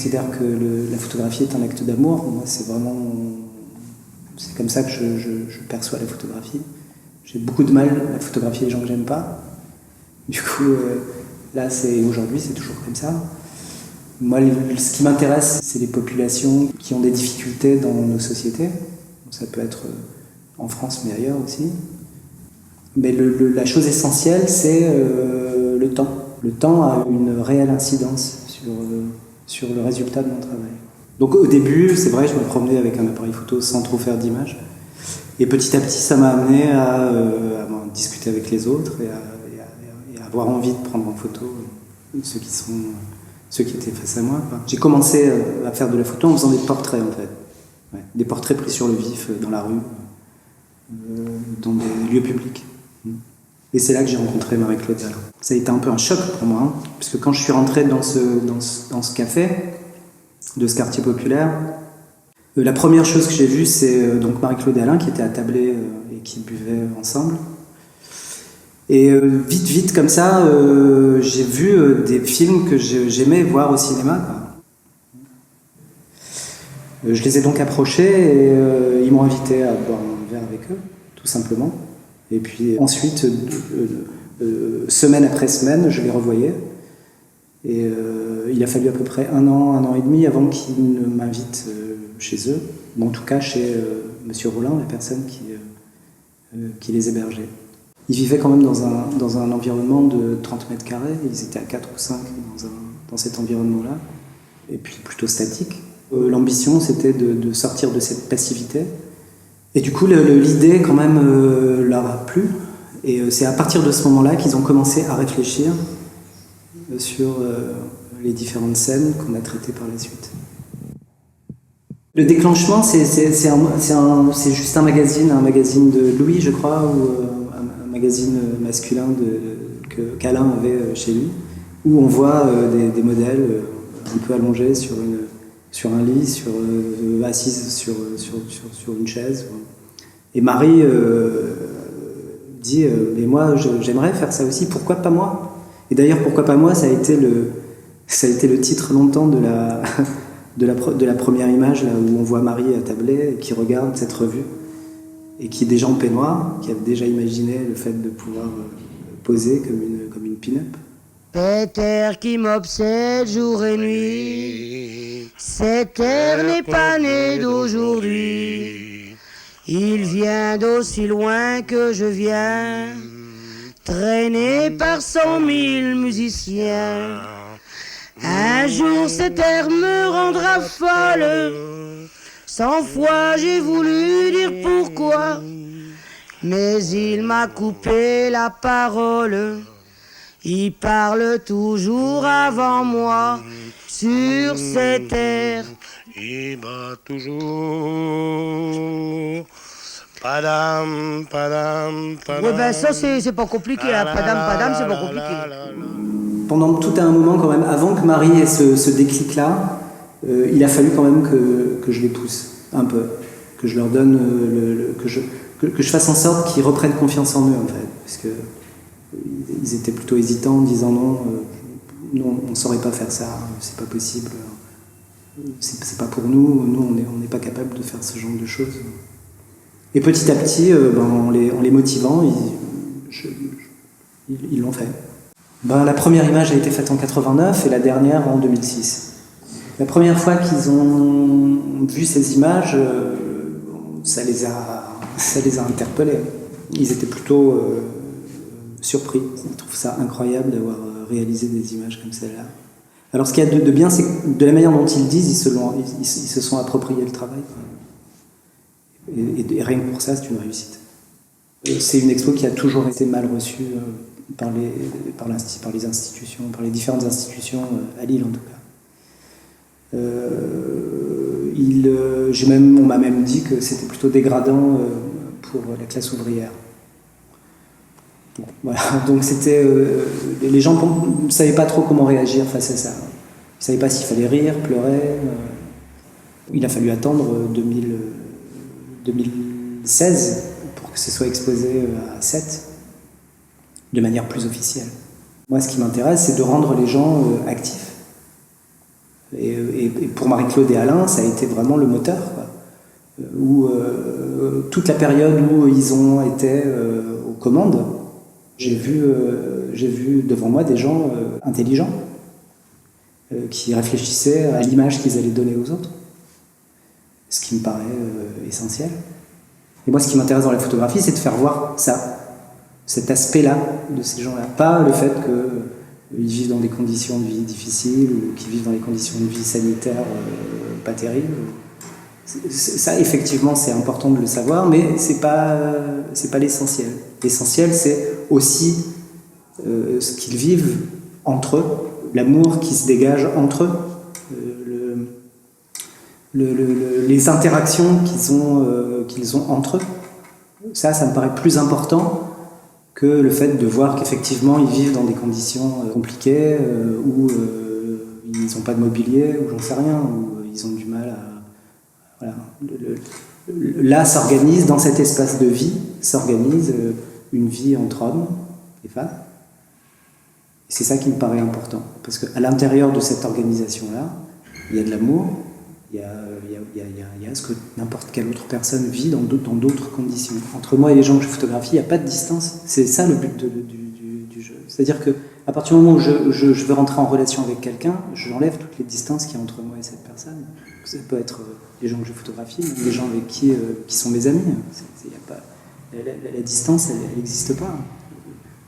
considère que la photographie est un acte d'amour. Moi, c'est comme ça que je perçois la photographie. J'ai beaucoup de mal à photographier les gens que j'aime pas. Du coup, là, aujourd'hui, c'est toujours comme ça. Moi, ce qui m'intéresse, c'est les populations qui ont des difficultés dans nos sociétés. Ça peut être en France, mais ailleurs aussi. Mais la chose essentielle, c'est le temps. Le temps a une réelle incidence sur le résultat de mon travail. Donc au début, c'est vrai, je me promenais avec un appareil photo sans trop faire d'images. Et petit à petit, ça m'a amené à discuter avec les autres et à avoir envie de prendre en photo ceux qui étaient face à moi. J'ai commencé à faire de la photo en faisant des portraits, en fait. Ouais, des portraits pris sur le vif, dans la rue, dans des lieux publics. Et c'est là que j'ai rencontré Marie-Claude Alain. Ça a été un peu un choc pour moi, hein, puisque quand je suis rentré dans ce café, de ce quartier populaire, la première chose que j'ai vue, c'est donc Marie-Claude Alain qui était attablée et qui buvait ensemble. Et vite comme ça, j'ai vu des films que j'aimais voir au cinéma, quoi. Je les ai donc approchés et ils m'ont invité à boire un verre avec eux, tout simplement. Et puis ensuite, semaine après semaine, je les revoyais. Et il a fallu à peu près un an et demi avant qu'ils ne m'invitent chez eux, ou en tout cas chez Monsieur Rollin, la personne qui les hébergeait. Ils vivaient quand même dans un environnement de 30 mètres carrés, ils étaient à 4 ou 5 dans cet environnement-là, et puis plutôt statique. L'ambition, c'était de sortir de cette passivité. Et du coup, l'idée, quand même, leur a plu. Et c'est à partir de ce moment-là qu'ils ont commencé à réfléchir sur les différentes scènes qu'on a traitées par la suite. Le déclenchement, c'est juste un magazine de Louis, je crois, ou un magazine masculin qu'Alain avait chez lui, où on voit des modèles un peu allongés sur un lit, assises sur une chaise. Et Marie dit mais moi j'aimerais faire ça aussi, pourquoi pas moi? Et d'ailleurs pourquoi pas moi, ça a été le titre longtemps de la première image, là où on voit Marie attablée et qui regarde cette revue et qui est déjà en peignoir, qui avait déjà imaginé le fait de pouvoir poser comme une pin-up. Peter qui m'obsède jour et nuit, cet air n'est pas né d'aujourd'hui. Il vient d'aussi loin que je viens, traîné par 100 000 musiciens. Un jour cet air me rendra folle, 100 fois j'ai voulu dire pourquoi, mais il m'a coupé la parole. Il parle toujours avant moi sur cette terre. Il bat toujours. Padam, padam, padam. Ouais, ben ça c'est pas compliqué, hein. Padam, c'est pas compliqué. Pendant tout un moment quand même, avant que Marie ait ce déclic-là, il a fallu quand même que je les pousse un peu, que je leur donne, que je fasse en sorte qu'ils reprennent confiance en eux en fait, parce que ils étaient plutôt hésitants en disant non, on ne saurait pas faire ça, c'est pas possible, c'est pas pour nous, on n'est pas capable de faire ce genre de choses. Et petit à petit, en les motivant, ils l'ont fait. La première image a été faite en 89 et la dernière en 2006. La première fois qu'ils ont vu ces images, ça les a interpellés. Ils étaient plutôt surpris. Ils trouvent ça incroyable d'avoir réalisé des images comme celle-là. Alors ce qu'il y a de bien, c'est que de la manière dont ils disent, ils se sont appropriés le travail. Et rien que pour ça, c'est une réussite. C'est une expo qui a toujours été mal reçue par les institutions, par les différentes institutions à Lille en tout cas. On m'a même dit que c'était plutôt dégradant pour la classe ouvrière. Bon, voilà. Donc c'était, les gens ne savaient pas trop comment réagir face à ça. Ils ne savaient pas s'il fallait rire, pleurer. Il a fallu attendre 2016 pour que ce soit exposé à Sète de manière plus officielle. Moi, ce qui m'intéresse, c'est de rendre les gens actifs, Et pour Marie-Claude et Alain, ça a été vraiment le moteur, quoi. Toute la période où ils ont été aux commandes, j'ai vu devant moi des gens intelligents qui réfléchissaient à l'image qu'ils allaient donner aux autres, ce qui me paraît essentiel. Et moi, ce qui m'intéresse dans la photographie, c'est de faire voir ça, cet aspect-là de ces gens-là. Pas le fait qu'ils vivent dans des conditions de vie difficiles ou qu'ils vivent dans des conditions de vie sanitaires pas terribles. Ça, effectivement, c'est important de le savoir, mais c'est pas l'essentiel. L'essentiel, c'est aussi ce qu'ils vivent entre eux, l'amour qui se dégage entre eux, les interactions qu'ils ont entre eux. Ça me paraît plus important que le fait de voir qu'effectivement ils vivent dans des conditions compliquées, où ils n'ont pas de mobilier, ou j'en sais rien, où ils ont du mal à... Voilà. Là s'organise, dans cet espace de vie, s'organise une vie entre hommes et femmes. Et c'est ça qui me paraît important. Parce qu'à l'intérieur de cette organisation-là, il y a de l'amour, il y a ce que n'importe quelle autre personne vit dans d'autres conditions. Entre moi et les gens que je photographie, il n'y a pas de distance. C'est ça le but du jeu. C'est-à-dire qu'à partir du moment où je veux rentrer en relation avec quelqu'un, j'enlève toutes les distances qu'il y a entre moi et cette personne. Ça peut être les gens que je photographie, mais les gens avec qui sont mes amis. La distance, elle n'existe pas.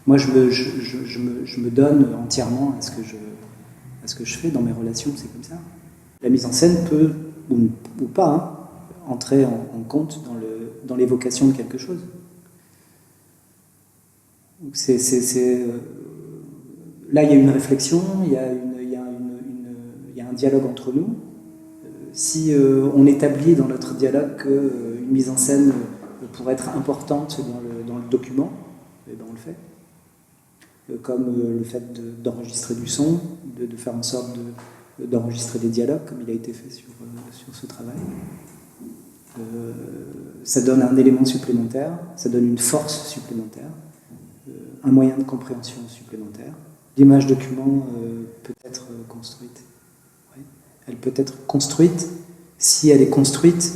Moi, je me donne entièrement à ce que je fais dans mes relations, c'est comme ça. La mise en scène peut, ou pas, entrer en compte dans l'évocation de quelque chose. Donc là, il y a une réflexion, il y a un dialogue entre nous. Si on établit dans notre dialogue qu'une mise en scène pourrait être importante dans le document, eh ben on le fait. Comme le fait d'enregistrer du son, de faire en sorte d'enregistrer des dialogues, comme il a été fait sur ce travail. Ça donne un élément supplémentaire, ça donne une force supplémentaire, un moyen de compréhension supplémentaire. L'image document peut être construite. Ouais. Elle peut être construite si elle est construite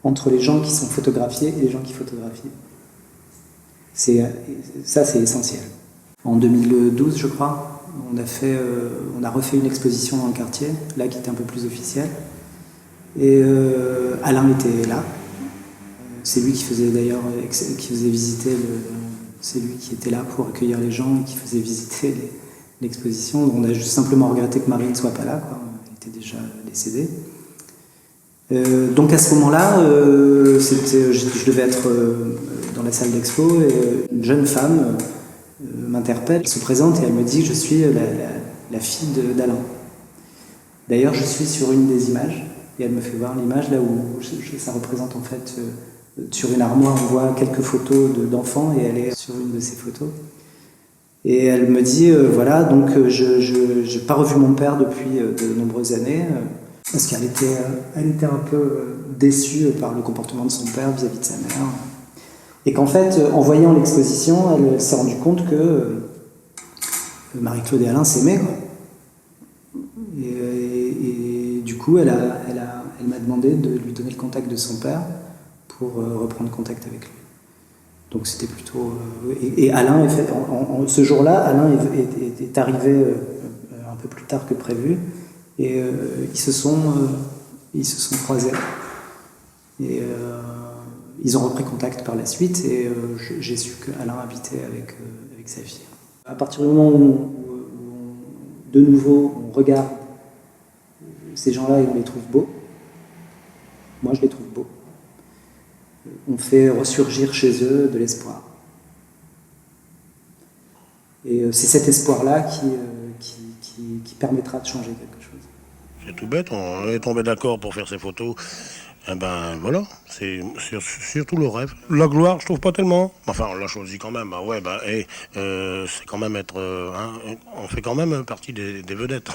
entre les gens qui sont photographiés et les gens qui photographient. Ça, c'est essentiel. En 2012, je crois, on a refait une exposition dans le quartier, là qui était un peu plus officielle. Et Alain était là. C'est lui qui faisait visiter c'est lui qui était là pour accueillir les gens et qui faisait visiter l'exposition. On a juste simplement regretté que Marie ne soit pas là, quoi. Elle était déjà décédée. Donc à ce moment-là, je devais être dans la salle d'expo et une jeune femme m'interpelle, elle se présente et elle me dit que je suis la fille d'Alain. D'ailleurs, je suis sur une des images et elle me fait voir l'image là où ça représente en fait sur une armoire, on voit quelques photos d'enfants et elle est sur une de ces photos. Et elle me dit voilà, donc je n'ai pas revu mon père depuis de nombreuses années parce qu'elle était un peu déçue par le comportement de son père vis-à-vis de sa mère. Et qu'en fait, en voyant l'exposition, elle s'est rendue compte que Marie-Claude et Alain s'aimaient, quoi. Et du coup, elle m'a demandé de lui donner le contact de son père pour reprendre contact avec lui. Donc c'était plutôt... et Alain, ce jour-là, Alain est arrivé un peu plus tard que prévu, et ils se sont croisés. Et ils ont repris contact par la suite, et j'ai su qu'Alain habitait avec sa fille. À partir du moment où de nouveau, on regarde ces gens-là et on les trouve beaux, moi je les trouve beaux, on fait ressurgir chez eux de l'espoir. Et c'est cet espoir-là qui permettra de changer quelque chose. C'est tout bête, on est tombé d'accord pour faire ces photos. Eh ben voilà, c'est surtout le rêve. La gloire, je trouve pas tellement. Enfin, on l'a choisi quand même. Ouais, c'est quand même être. On fait quand même partie des vedettes.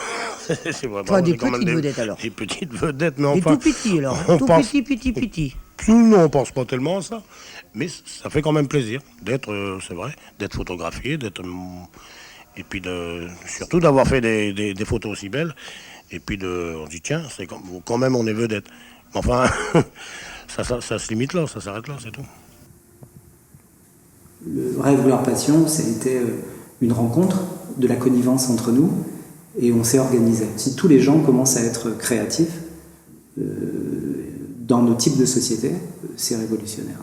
C'est vrai, Enfin, des petites vedettes alors. Des petites vedettes, mais des enfin. Des tout petits alors. Tout petit. Non, on pense pas tellement à ça. Mais ça fait quand même plaisir d'être, c'est vrai, d'être photographié, d'être. Et puis surtout d'avoir fait des photos aussi belles. Et puis on dit tiens, c'est quand même on est vedette. Enfin, ça se limite là, ça s'arrête là, c'est tout. Le rêve, gloire, passion, ça a été une rencontre, de la connivence entre nous, et on s'est organisé. Si tous les gens commencent à être créatifs dans nos types de sociétés, c'est révolutionnaire.